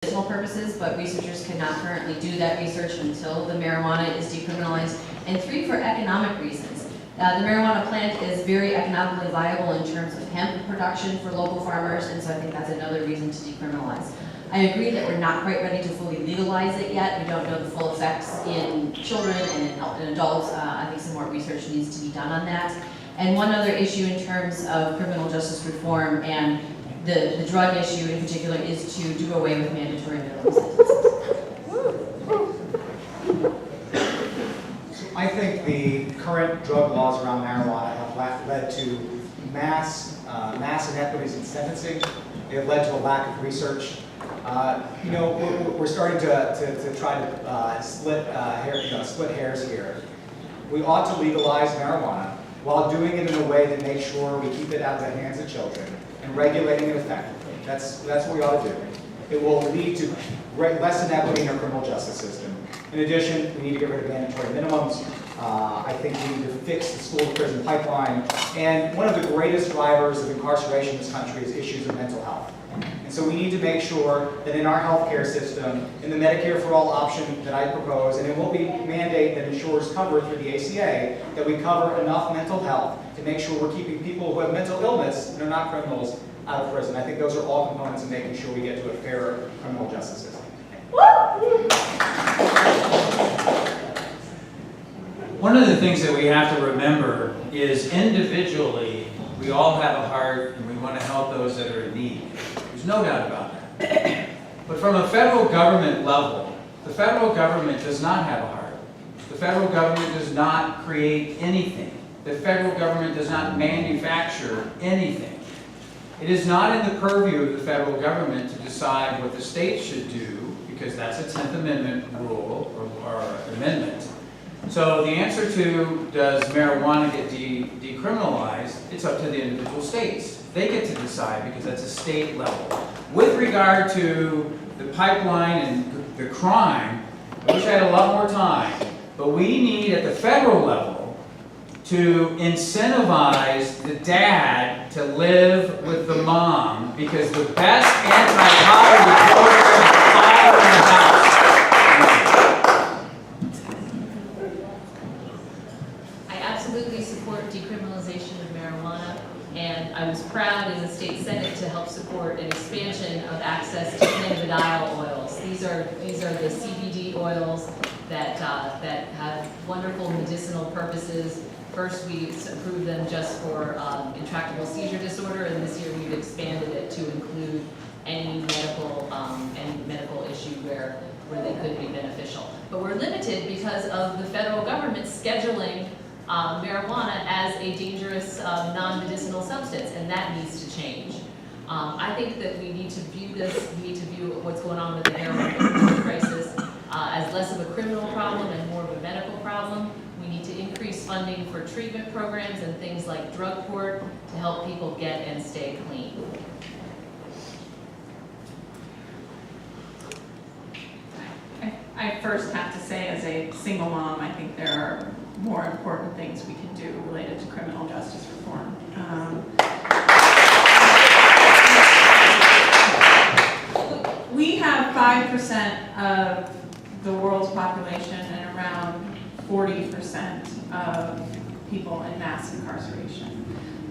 medicinal purposes, but researchers cannot currently do that research until the marijuana is decriminalized. And 3, for economic reasons. The marijuana plant is very economically viable in terms of hemp production for local farmers, and so I think that's another reason to decriminalize. I agree that we're not quite ready to fully legalize it yet. We don't know the full effects in children and in adults. I think some more research needs to be done on that. And one other issue in terms of criminal justice reform and the drug issue in particular is to do away with mandatory minimum sentences. I think the current drug laws around marijuana have led to mass inequities in sentencing. They have led to a lack of research. We're starting to try to split hairs here. We ought to legalize marijuana while doing it in a way that makes sure we keep it out of the hands of children and regulating it effectively. That's what we ought to do. It will lead to less inequity in our criminal justice system. In addition, we need to get rid of mandatory minimums. I think we need to fix the school-to-prison pipeline. And one of the greatest drivers of incarceration in this country is issues of mental health. And so we need to make sure that in our healthcare system, in the Medicare for All option that I propose, and it will be a mandate that ensures cover through the ACA, that we cover enough mental health to make sure we're keeping people who have mental illness and are not criminals out of prison. I think those are all components of making sure we get to a fairer criminal justice system. One of the things that we have to remember is individually, we all have a heart and we want to help those that are in need. There's no doubt about that. But from a federal government level, the federal government does not have a heart. The federal government does not create anything. The federal government does not manufacture anything. It is not in the purview of the federal government to decide what the states should do, because that's a 10th Amendment rule or amendment. So the answer to, does marijuana get decriminalized, it's up to the individual states. They get to decide because that's a state level. With regard to the pipeline and the crime, I wish I had a lot more time, but we need at the federal level to incentivize the dad to live with the mom, because the best anti-poverty program is fire in the house. I absolutely support decriminalization of marijuana, and I was proud in the state senate to help support an expansion of access to cannabidiol oils. These are the CBD oils that have wonderful medicinal purposes. First, we approved them just for intractable seizure disorder, and this year we've expanded it to include any medical issue where they could be beneficial. But we're limited because of the federal government scheduling marijuana as a dangerous non-medicinal substance, and that needs to change. I think that we need to view what's going on with the heroin crisis as less of a criminal problem and more of a medical problem. We need to increase funding for treatment programs and things like drug court to help people get and stay clean. I first have to say, as a single mom, I think there are more important things we can do related to criminal justice reform. We have 5% of the world's population and around 40% of people in mass incarceration.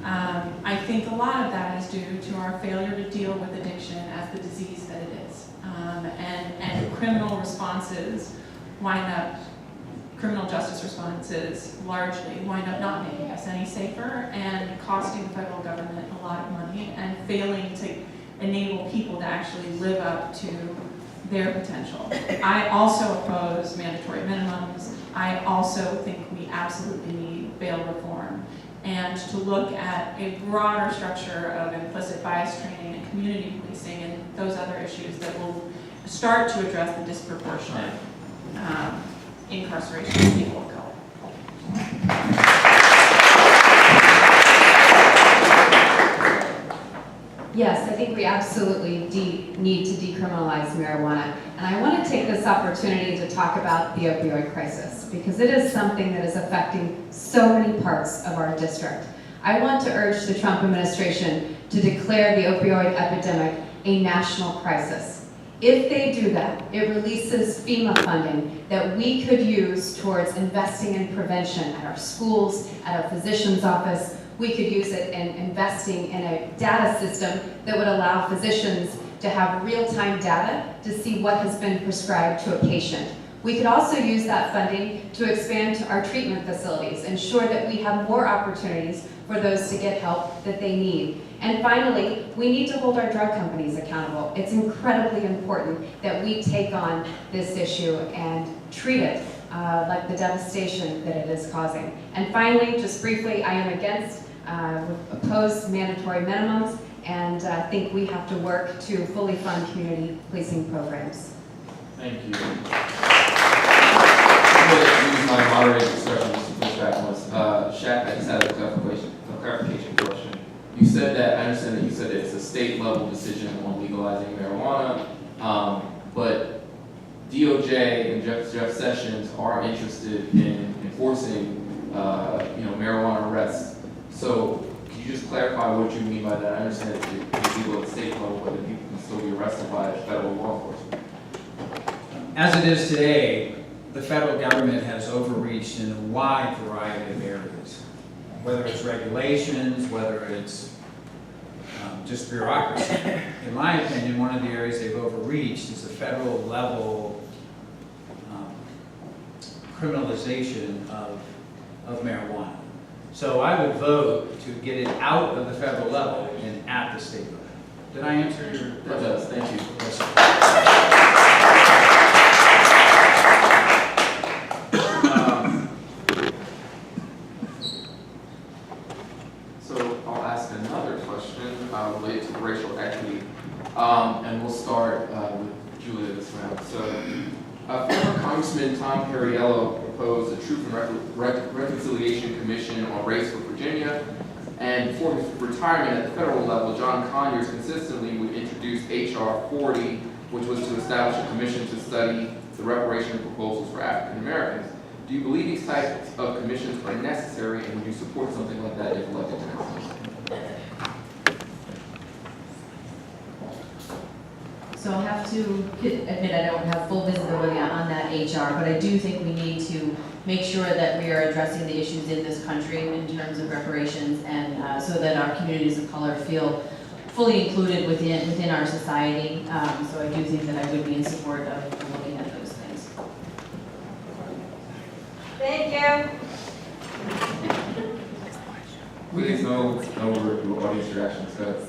I think a lot of that is due to our failure to deal with addiction as the disease that it is. And criminal justice responses largely wind up not making us any safer and costing the federal government a lot of money and failing to enable people to actually live up to their potential. I also oppose mandatory minimums. I also think we absolutely need bail reform, and to look at a broader structure of implicit bias training and community policing and those other issues that will start to address the disproportionate incarceration of people of color. Yes, I think we absolutely need to decriminalize marijuana. And I want to take this opportunity to talk about the opioid crisis, because it is something that is affecting so many parts of our district. I want to urge the Trump administration to declare the opioid epidemic a national crisis. If they do that, it releases FEMA funding that we could use towards investing in prevention at our schools, at our physician's office. We could use it in investing in a data system that would allow physicians to have real-time data to see what has been prescribed to a patient. We could also use that funding to expand to our treatment facilities, ensure that we have more opportunities for those to get help that they need. And finally, we need to hold our drug companies accountable. It's incredibly important that we take on this issue and treat it like the devastation that it is causing. And finally, just briefly, I am against, opposed mandatory minimums, and think we have to work to fully fund community policing programs. Thank you. I'm going to use my moderator discussion just to push back on this. Shak, I just had a clarification question. You said that, I understand that you said that it's a state level decision on legalizing marijuana, but DOJ and Jeff Sessions are interested in enforcing, marijuana arrests. So can you just clarify what you mean by that? I understand that it's legal at the state level, but that people can still be arrested by federal law enforcement. As it is today, the federal government has overreached in a wide variety of areas, whether it's regulations, whether it's just bureaucracy. In my opinion, one of the areas they've overreached is the federal level criminalization of marijuana. So I would vote to get it out of the federal level and at the state level. Did I answer your question? That does, thank you. So I'll ask another question related to racial equity, and we'll start with Julia this round. So, former Congressman Tom Perriello proposed a Truth and Reconciliation Commission on Race for Virginia, and before his retirement at the federal level, John Conyers consistently would introduce H.R. 40, which was to establish a commission to study the reparation proposals for African Americans. Do you believe these types of commissions are necessary, and would you support something like that if elected to Congress? So I'll have to admit I don't have full visibility on that HR, but I do think we need to make sure that we are addressing the issues in this country in terms of reparations, and so that our communities of color feel fully included within our society. So I do think that I would be in support of looking at those things. Thank you. Please, no audience reactions. Go ahead.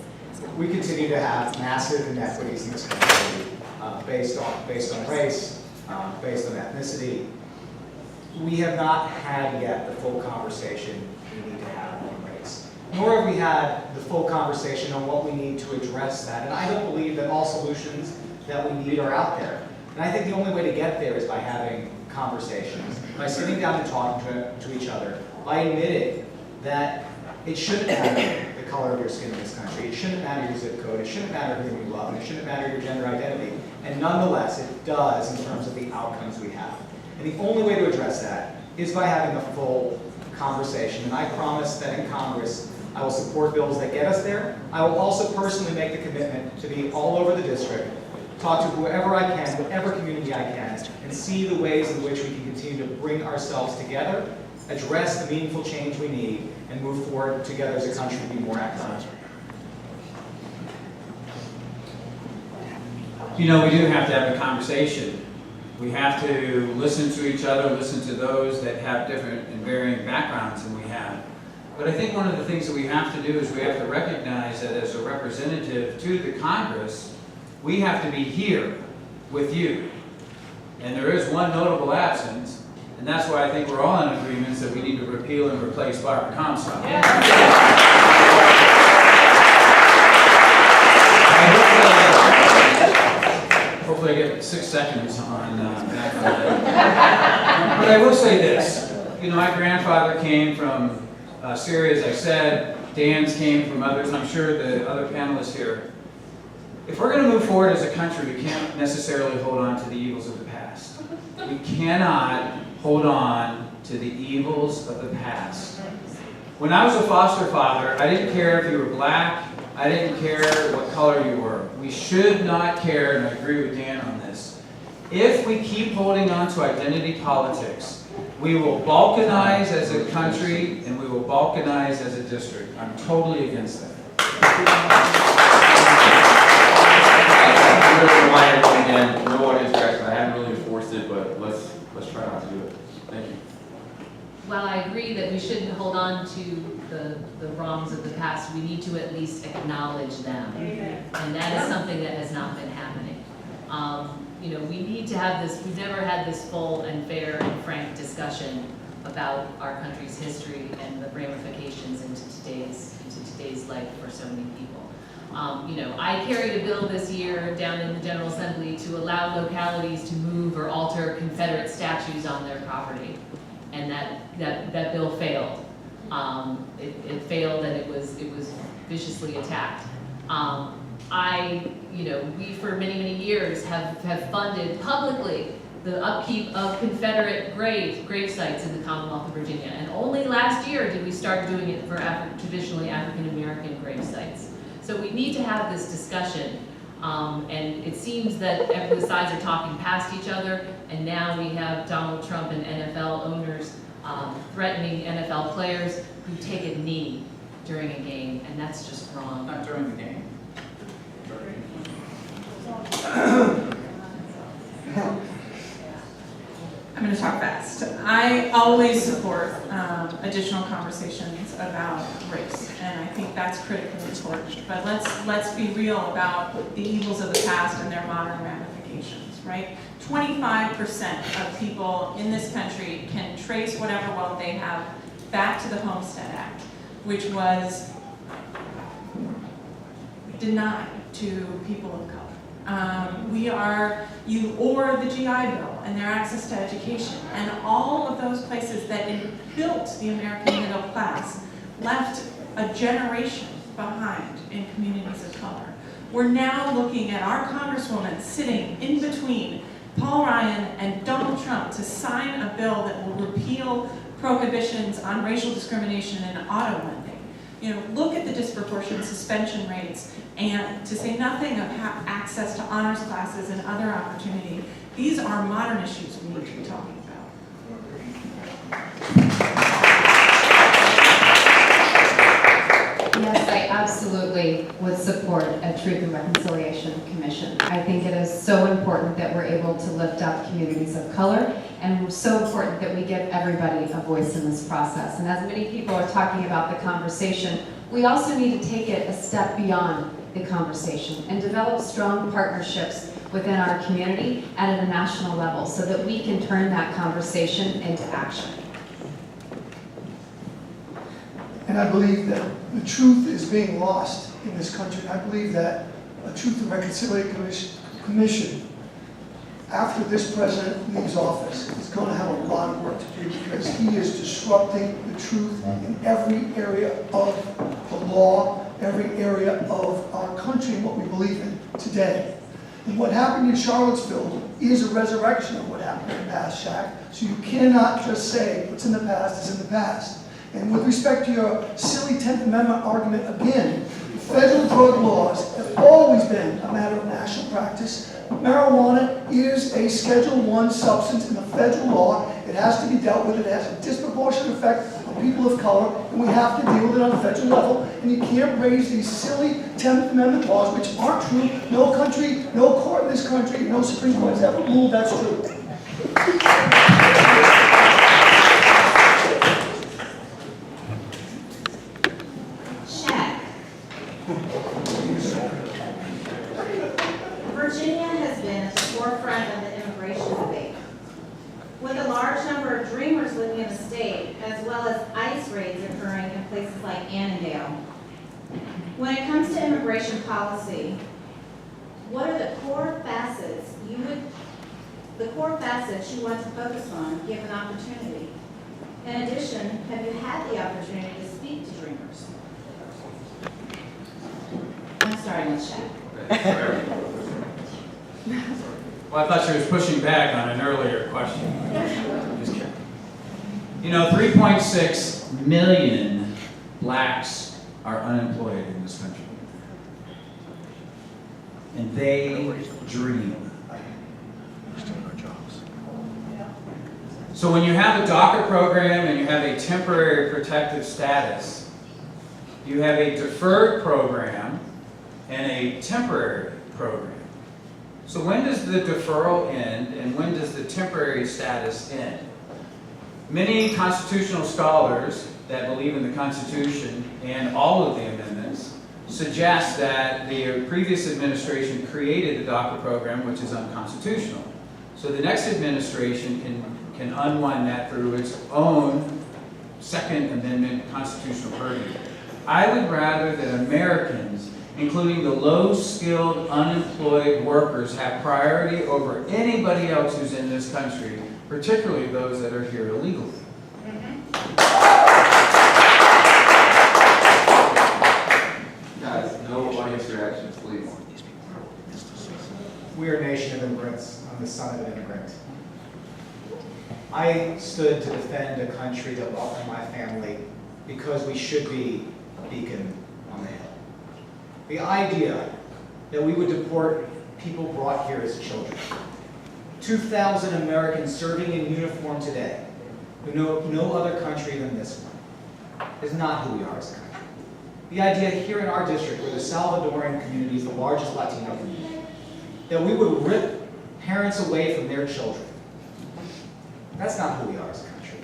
We continue to have massive inequities in this country based on race, based on ethnicity. We have not had yet the full conversation we need to have on race, nor have we had the full conversation on what we need to address that. And I don't believe that all solutions that we need are out there. And I think the only way to get there is by having conversations, by sitting down and talking to each other, by admitting that it shouldn't matter the color of your skin in this country, it shouldn't matter your zip code, it shouldn't matter who you love, and it shouldn't matter your gender identity. And nonetheless, it does in terms of the outcomes we have. And the only way to address that is by having a full conversation. And I promise that in Congress, I will support bills that get us there. I will also personally make the commitment to be all over the district, talk to whoever I can, whatever community I can, and see the ways in which we can continue to bring ourselves together, address the meaningful change we need, and move forward together as a country to be more active. You know, we do have to have a conversation. We have to listen to each other, listen to those that have different and varying backgrounds than we have. But I think one of the things that we have to do is we have to recognize that as a representative to the Congress, we have to be here with you. And there is one notable absence, and that's why I think we're all in agreement that we need to repeal and replace Barbara Comstock. Hopefully I get 6 seconds on that. But I will say this. You know, my grandfather came from Syria, as I said. Dan's came from others, and I'm sure the other panelists here. If we're going to move forward as a country, we can't necessarily hold on to the evils of the past. We cannot hold on to the evils of the past. When I was a foster father, I didn't care if you were black, I didn't care what color you were. we should not care, and I agree with Dan on this, if we keep holding on to identity politics, we will balkanize as a country and we will balkanize as a district. I'm totally against that. I'm going to remind everyone again, no audience reaction. I haven't really enforced it, but let's try not to do it. Thank you. While I agree that we shouldn't hold on to the wrongs of the past, we need to at least acknowledge them. And that is something that has not been happening. You know, we need to have this, we've never had this full and fair and frank discussion about our country's history and the ramifications into today's life for so many people. You know, I carried a bill this year down in the General Assembly to allow localities to move or alter Confederate statues on their property. And that bill failed. It failed and it was viciously attacked. We for many years have funded publicly the upkeep of Confederate grave sites in the Commonwealth of Virginia. And only last year did we start doing it for traditionally African American grave sites. So we need to have this discussion. And it seems that the sides are talking past each other, and now we have Donald Trump and NFL owners threatening NFL players who take a knee during a game, and that's just wrong. Not during the game. I'm going to talk fast. I always support additional conversations about race, and I think that's critically important. But let's be real about the evils of the past and their modern ramifications, right? 25% of people in this country can trace whatever wealth they have back to the Homestead Act, which was denied to people of color. Or the GI Bill and their access to education, and all of those places that built the American middle class left a generation behind in communities of color. We're now looking at our Congresswoman sitting in between Paul Ryan and Donald Trump to sign a bill that will repeal prohibitions on racial discrimination in auto lending. You know, look at the disproportionate suspension rates, and to say nothing of access to honors classes and other opportunity. These are modern issues we need to be talking about. Yes, I absolutely would support a Truth and Reconciliation Commission. I think it is so important that we're able to lift up communities of color, and so important that we give everybody a voice in this process. And as many people are talking about the conversation, we also need to take it a step beyond the conversation and develop strong partnerships within our community and at a national level so that we can turn that conversation into action. And I believe that the truth is being lost in this country. I believe that a Truth and Reconciliation Commission, after this president leaves office, is going to have a lot of work to do because he is disrupting the truth in every area of the law, every area of our country and what we believe in today. And what happened in Charlottesville is a resurrection of what happened in the past, Shak. So you cannot just say what's in the past is in the past. And with respect to your silly 10th Amendment argument, again, federal drug laws have always been a matter of national practice. Marijuana is a Schedule I substance in the federal law. It has to be dealt with. It has a disproportionate effect on people of color, and we have to deal with it on a federal level. And you can't raise these silly 10th Amendment laws, which aren't true. No country, no court in this country, no Supreme Court has ever ruled that's true. Virginia has been at the forefront of the immigration debate. With a large number of dreamers living in the state, as well as ICE raids occurring in places like Annandale. When it comes to immigration policy, what are the core facets you want to focus on given opportunity? In addition, have you had the opportunity to speak to dreamers? I'm starting with Shak. Well, I thought she was pushing back on an earlier question. Just kidding. You know, 3.6 million blacks are unemployed in this country. and they dream. So when you have a DACA program and you have a temporary protective status, you have a deferred program and a temporary program. So when does the deferral end and when does the temporary status end? Many constitutional scholars that believe in the Constitution and all of the amendments suggest that the previous administration created the DACA program, which is unconstitutional. So the next administration can unwind that through its own Second Amendment constitutional purview. I would rather that Americans, including the low-skilled, unemployed workers, have priority over anybody else who's in this country, particularly those that are here illegally. Guys, no audience reactions, please. We are a nation of immigrants. I'm the son of an immigrant. I stood to defend a country that welcomed my family because we should be a beacon on the hill. The idea that we would deport people brought here as children, 2,000 Americans serving in uniform today, who know no other country than this one, is not who we are as a country. The idea here in our district, where the Salvadoran community is the largest Latino community, that we would rip parents away from their children, that's not who we are as a country.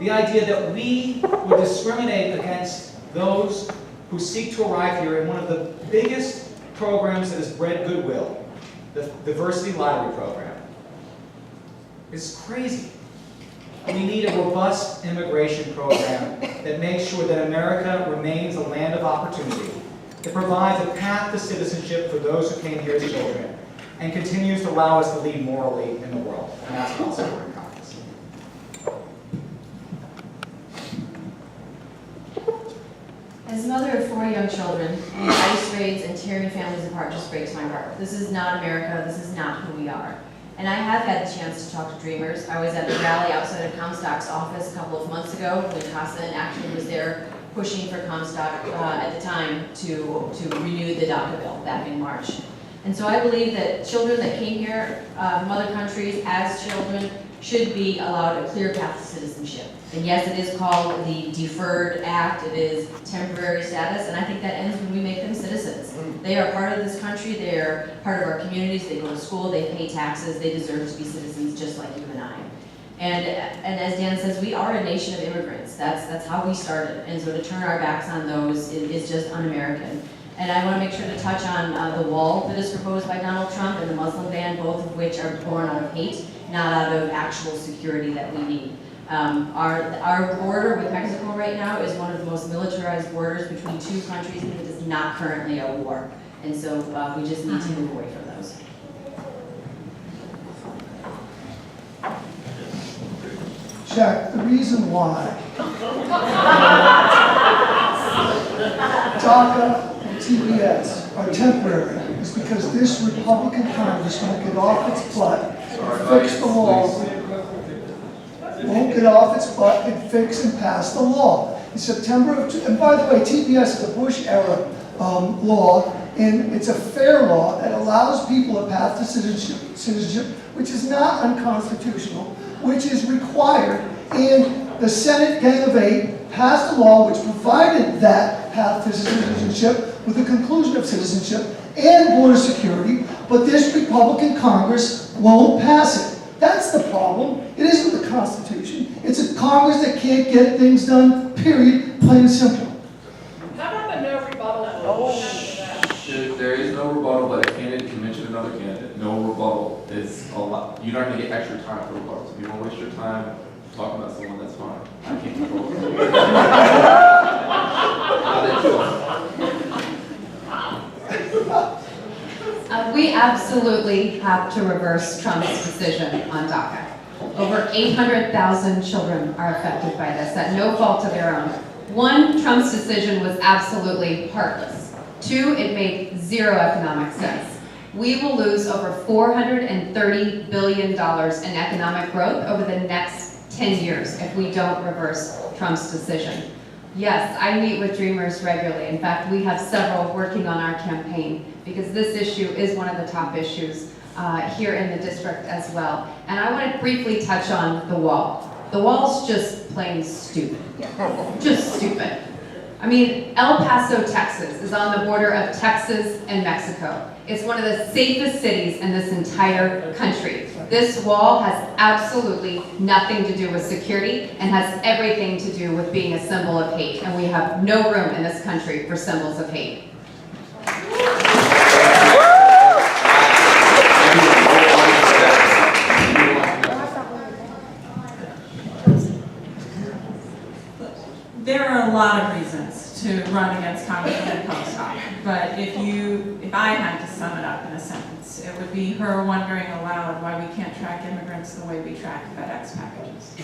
The idea that we would discriminate against those who seek to arrive here in one of the biggest programs that has bred goodwill, the diversity lottery program, is crazy. We need a robust immigration program that makes sure that America remains a land of opportunity, that provides a path to citizenship for those who came here as children, and continues to allow us to lead morally in the world. And that's what I'll support in Congress. As a mother of 4 young children, the ICE raids and tearing families apart just breaks my heart. This is not America. This is not who we are. And I have had the chance to talk to Dreamers. I was at the rally outside of Comstock's office a couple of months ago when Casa actually was there pushing for Comstock at the time to renew the DACA bill back in March. And so I believe that children that came here from other countries as children should be allowed a clear path to citizenship. And yes, it is called the Deferred Act. It is temporary status, and I think that ends when we make them citizens. They are part of this country. They are part of our communities. They go to school. They pay taxes. They deserve to be citizens just like you and I. And as Dan says, we are a nation of immigrants. That's how we started. And so to turn our backs on those is just un-American. And I want to make sure to touch on the wall that is proposed by Donald Trump and the Muslim ban, both of which are born out of hate, not out of actual security that we need. Our border with Mexico right now is one of the most militarized borders between two countries, and it is not currently a war. And so we just need to move away from those. Shak, the reason why DACA and TPS are temporary is because this Republican Congress won't get off its butt and fix the law. Won't get off its butt and fix and pass the law. In September of, and by the way, TPS is a Bush-era law, and it's a fair law that allows people a path to citizenship, which is not unconstitutional, which is required. And the Senate Gang of Eight passed a law which provided that path to citizenship with the conclusion of citizenship and border security, but this Republican Congress won't pass it. That's the problem. It isn't the Constitution. It's a Congress that can't get things done, period, plain and simple. How about the no rebuttal? There is no rebuttal, but a candidate can mention another candidate. No rebuttal is a lot. You're not going to get extra time for rebuttals. If you want to waste your time talking about someone, that's fine. I can't control it. We absolutely have to reverse Trump's decision on DACA. Over 800,000 children are affected by this, at no fault of their own. One, Trump's decision was absolutely heartless. Two, it made zero economic sense. We will lose over $430 billion in economic growth over the next 10 years if we don't reverse Trump's decision. Yes, I meet with Dreamers regularly. In fact, we have several working on our campaign because this issue is one of the top issues here in the district as well. And I want to briefly touch on the wall. The wall's just plain stupid. Just stupid. I mean, El Paso, Texas is on the border of Texas and Mexico. It's one of the safest cities in this entire country. This wall has absolutely nothing to do with security and has everything to do with being a symbol of hate. And we have no room in this country for symbols of hate. There are a lot of reasons to run against Congresswoman Comstock, but if I had to sum it up in a sentence, it would be her wondering aloud why we can't track immigrants the way we track FedEx packages.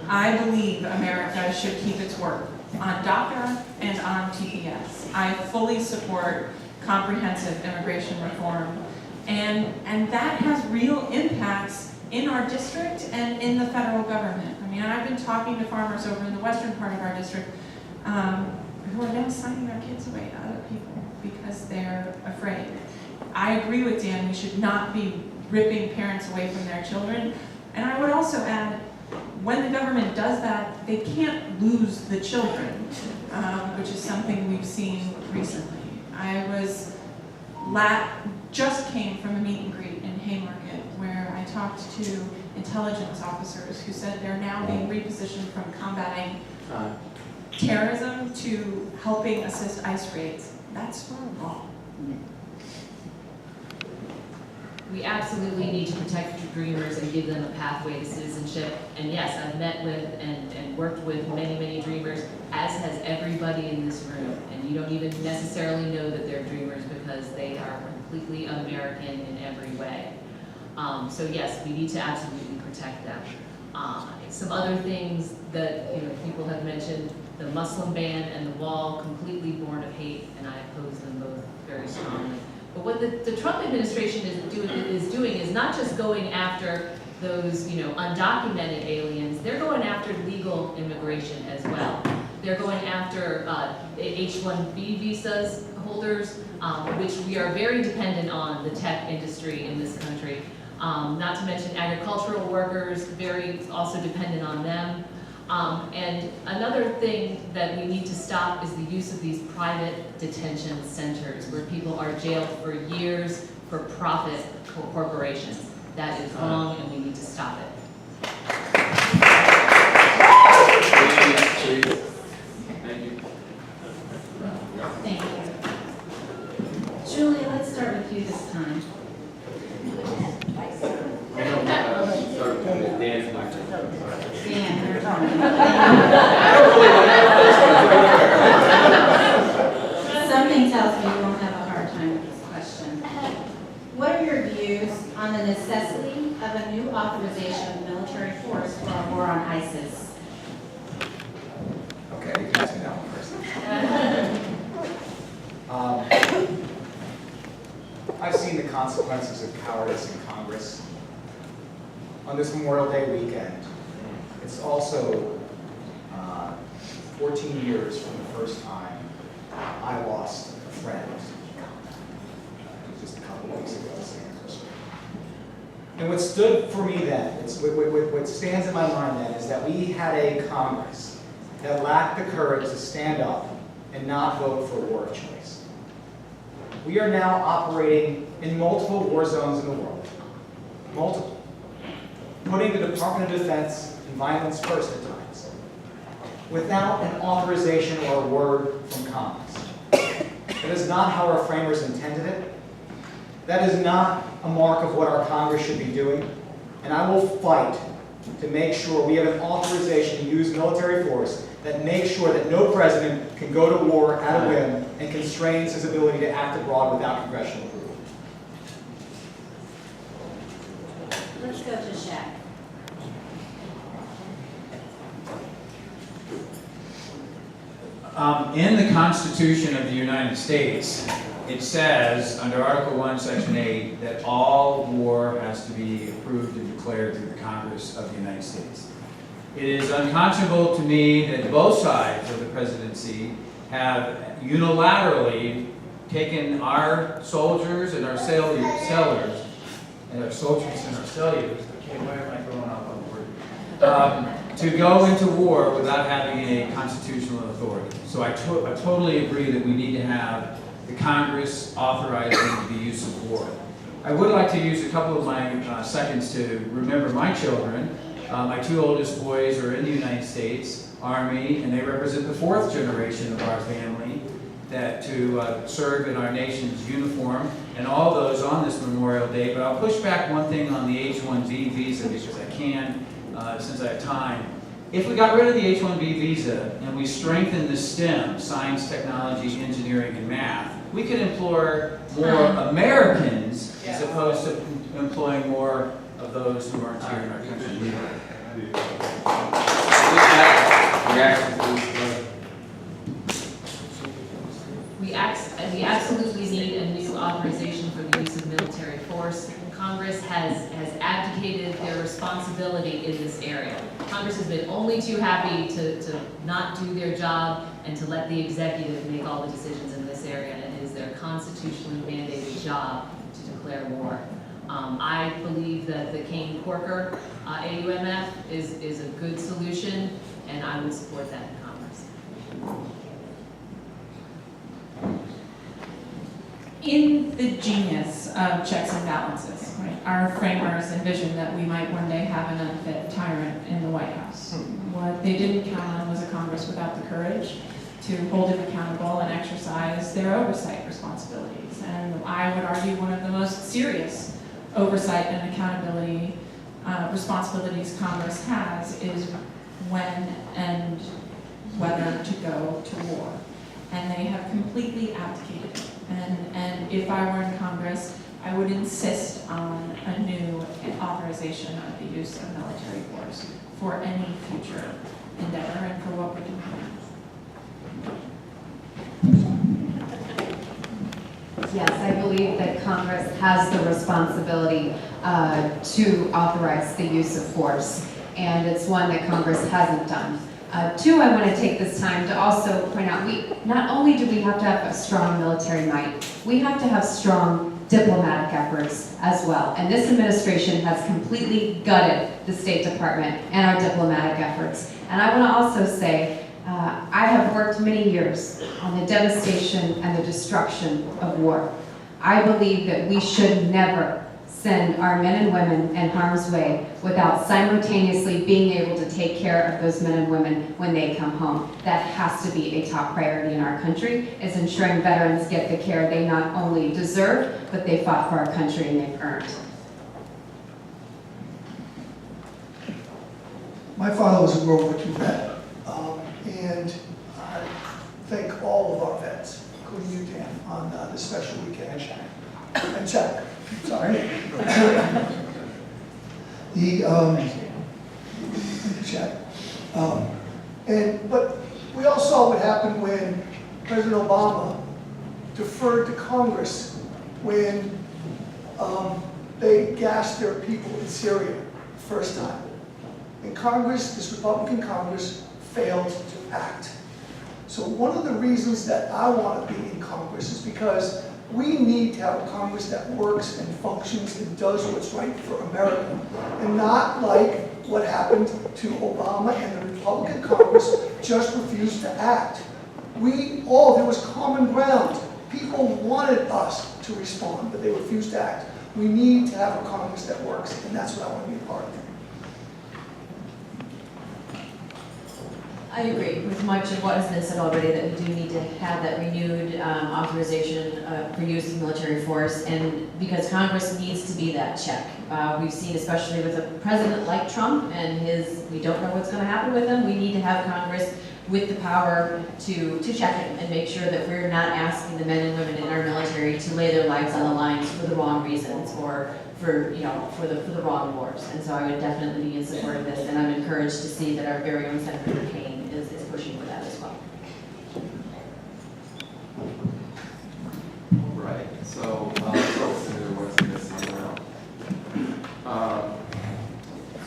I believe America should keep its word on DACA and on TPS. I fully support comprehensive immigration reform, and that has real impacts in our district and in the federal government. I mean, I've been talking to farmers over in the western part of our district who are now signing their kids away to other people because they're afraid. I agree with Dan, we should not be ripping parents away from their children. And I would also add, when the government does that, they can't lose the children, which is something we've seen recently. Just came from a meet and greet in Haymarket where I talked to intelligence officers who said they're now being repositioned from combating terrorism to helping assist ICE raids. That's wrong. We absolutely need to protect Dreamers and give them a pathway to citizenship. And yes, I've met with and worked with many, many Dreamers, as has everybody in this room. And you don't even necessarily know that they're Dreamers because they are completely American in every way. So yes, we need to absolutely protect them. Some other things that people have mentioned, the Muslim ban and the wall, completely born of hate, and I oppose them both very strongly. But what the Trump administration is doing is not just going after those undocumented aliens, they're going after legal immigration as well. They're going after H-1B visas holders, which we are very dependent on the tech industry in this country. Not to mention agricultural workers, very also dependent on them. And another thing that we need to stop is the use of these private detention centers where people are jailed for years for profit corporations. That is wrong and we need to stop it. Thank you. Thank you. Julia, let's start with you this time. Dan, you're talking. Something tells me you won't have a hard time with this question. What are your views on the necessity of a new authorization of military force for our war on ISIS? Okay, you can ask me that one first. I've seen the consequences of cowardice in Congress. On this Memorial Day weekend, it's also 14 years from the first time I lost a friend. Just a couple of weeks ago. And what stood for me then, what stands in my mind then, is that we had a Congress that lacked the courage to stand up and not vote for war of choice. We are now operating in multiple war zones in the world. Multiple. Putting the Department of Defense in violence first at times, without an authorization or a word from Congress. That is not how our framers intended it. That is not a mark of what our Congress should be doing. And I will fight to make sure we have an authorization to use military force that makes sure that no president can go to war at a whim and constrains his ability to act abroad without congressional approval. Let's go to Shak. In the Constitution of the United States, it says, under Article 1, Section 8, that all war has to be approved and declared through the Congress of the United States. It is unconscionable to me that both sides of the presidency have unilaterally taken our soldiers and our sailors, and our soldiers and our sailors, okay, why am I throwing out one word? To go into war without having a constitutional authority. So I totally agree that we need to have the Congress authorizing the use of war. I would like to use a couple of my seconds to remember my children. My two oldest boys are in the United States Army, and they represent the fourth generation of our family that to serve in our nation's uniform, and all those on this Memorial Day. But I'll push back one thing on the H-1B visa because I can, since I have time. If we got rid of the H-1B visa and we strengthened the STEM, science, technology, engineering, and math, we could employ more Americans as opposed to employing more of those who aren't here in our country. With that, reaction to this, We absolutely need a new authorization for the use of military force. Congress has abdicated their responsibility in this area. Congress has been only too happy to not do their job and to let the executive make all the decisions in this area, and it is their constitutionally mandated job to declare war. I believe that the Kane Corker AUMF is a good solution, and I would support that in Congress. In the genius of checks and balances, right, our framers envisioned that we might one day have an unfit tyrant in the White House. What they didn't count on was a Congress without the courage to hold him accountable and exercise their oversight responsibilities. And I would argue one of the most serious oversight and accountability responsibilities Congress has is when and whether to go to war. And they have completely abdicated it. And if I were in Congress, I would insist on a new authorization of the use of military force for any future endeavor and for what we can do. Yes, I believe that Congress has the responsibility to authorize the use of force, and it's one that Congress hasn't done. Two, I want to take this time to also point out, not only do we have to have a strong military might, we have to have strong diplomatic efforts as well. And this administration has completely gutted the State Department and our diplomatic efforts. And I want to also say, I have worked many years on the devastation and the destruction of war. I believe that we should never send our men and women in harm's way without simultaneously being able to take care of those men and women when they come home. That has to be a top priority in our country, is ensuring veterans get the care they not only deserve, but they fought for our country and they've earned. My father was a World War II vet, and I thank all of our vets, including you, Dan, on this special weekend. And Shak, sorry. Shak. But we all saw what happened when President Obama deferred to Congress when they gassed their people in Syria the first time. And Congress, this Republican Congress, failed to act. So one of the reasons that I want to be in Congress is because we need to have a Congress that works and functions and does what's right for America. And not like what happened to Obama and the Republican Congress just refused to act. There was common ground. People wanted us to respond, but they refused to act. We need to have a Congress that works, and that's what I want to be a part of. I agree with much of what has been said already, that we do need to have that renewed authorization for use of military force, and because Congress needs to be that check. We've seen, especially with a president like Trump and we don't know what's going to happen with him, we need to have Congress with the power to check him and make sure that we're not asking the men and women in our military to lay their lives on the lines for the wrong reasons or for the wrong wars. And so I would definitely be in support of this, and I'm encouraged to see that our very own Senator Kane is pushing for that as well. right, so, Senator Wexton is somewhere else.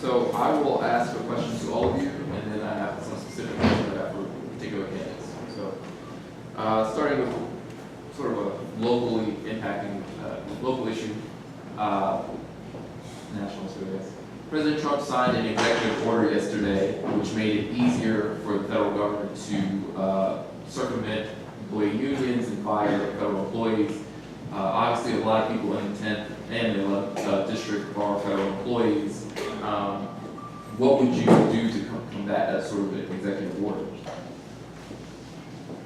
So I will ask a question to all of you, and then I have some specific questions I have for particular candidates. So, starting with sort of a locally impacting, local issue, national issue, I guess. President Trump signed an executive order yesterday which made it easier for the federal government to circumvent employee unions and fire federal employees. Obviously, a lot of people in the 10th and the 11th district are federal employees. What would you do to combat that sort of executive order?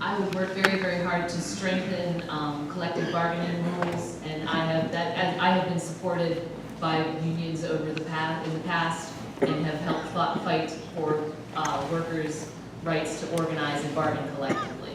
I would work very, very hard to strengthen collective bargaining rules, and I have been supported by unions in the past, and have helped fight for workers' rights to organize and bargain collectively.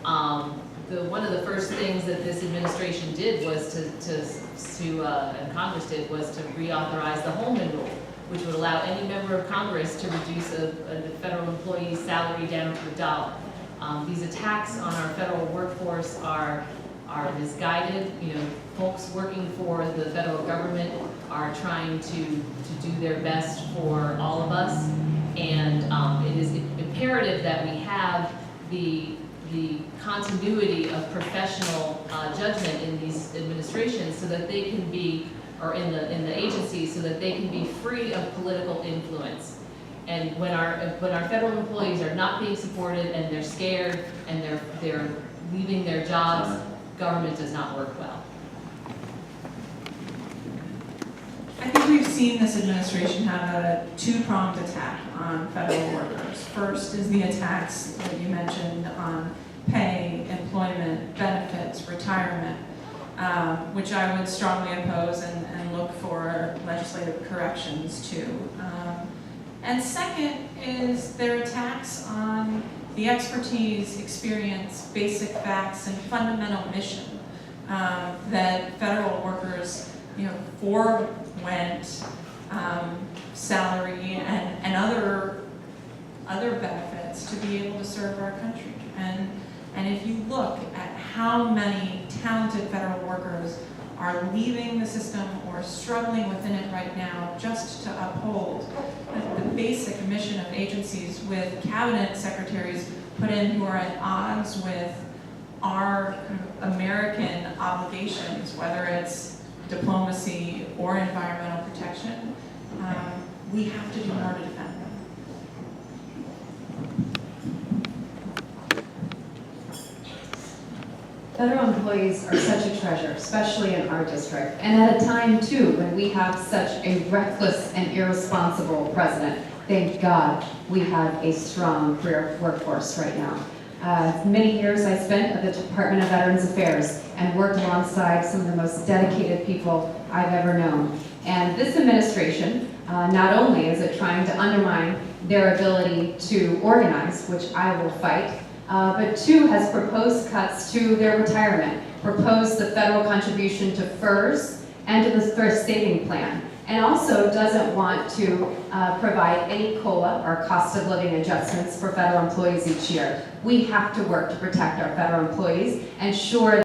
One of the first things that this administration did was and Congress did, was to reauthorize the Holman Rule, which would allow any member of Congress to reduce a federal employee's salary down to $1. These attacks on our federal workforce are misguided. You know, folks working for the federal government are trying to do their best for all of us, and it is imperative that we have the continuity of professional judgment in these administrations, so that they can be, or in the agencies, so that they can be free of political influence. And when our federal employees are not being supported, and they're scared, and they're leaving their jobs, government does not work well. I think we've seen this administration have a two-pronged attack on federal workers. First is the attacks that you mentioned on pay, employment, benefits, retirement, which I would strongly oppose and look for legislative corrections to. And second is their attacks on the expertise, experience, basic facts, and fundamental mission that federal workers, forewent salary and other benefits to be able to serve our country. And if you look at how many talented federal workers are leaving the system or struggling within it right now just to uphold the basic mission of agencies, with cabinet secretaries put in who are at odds with our American obligations, whether it's diplomacy or environmental protection, we have to do more to defend them. Federal employees are such a treasure, especially in our district, and at a time too when we have such a reckless and irresponsible president. Thank God we have a strong career workforce right now. Many years I spent at the Department of Veterans Affairs and worked alongside some of the most dedicated people I've ever known. And this administration, not only is it trying to undermine their ability to organize, which I will fight, but two, has proposed cuts to their retirement, proposed the federal contribution to FERS and to the thrift saving plan, and also doesn't want to provide any COLA or cost of living adjustments for federal employees each year. We have to work to protect our federal employees and ensure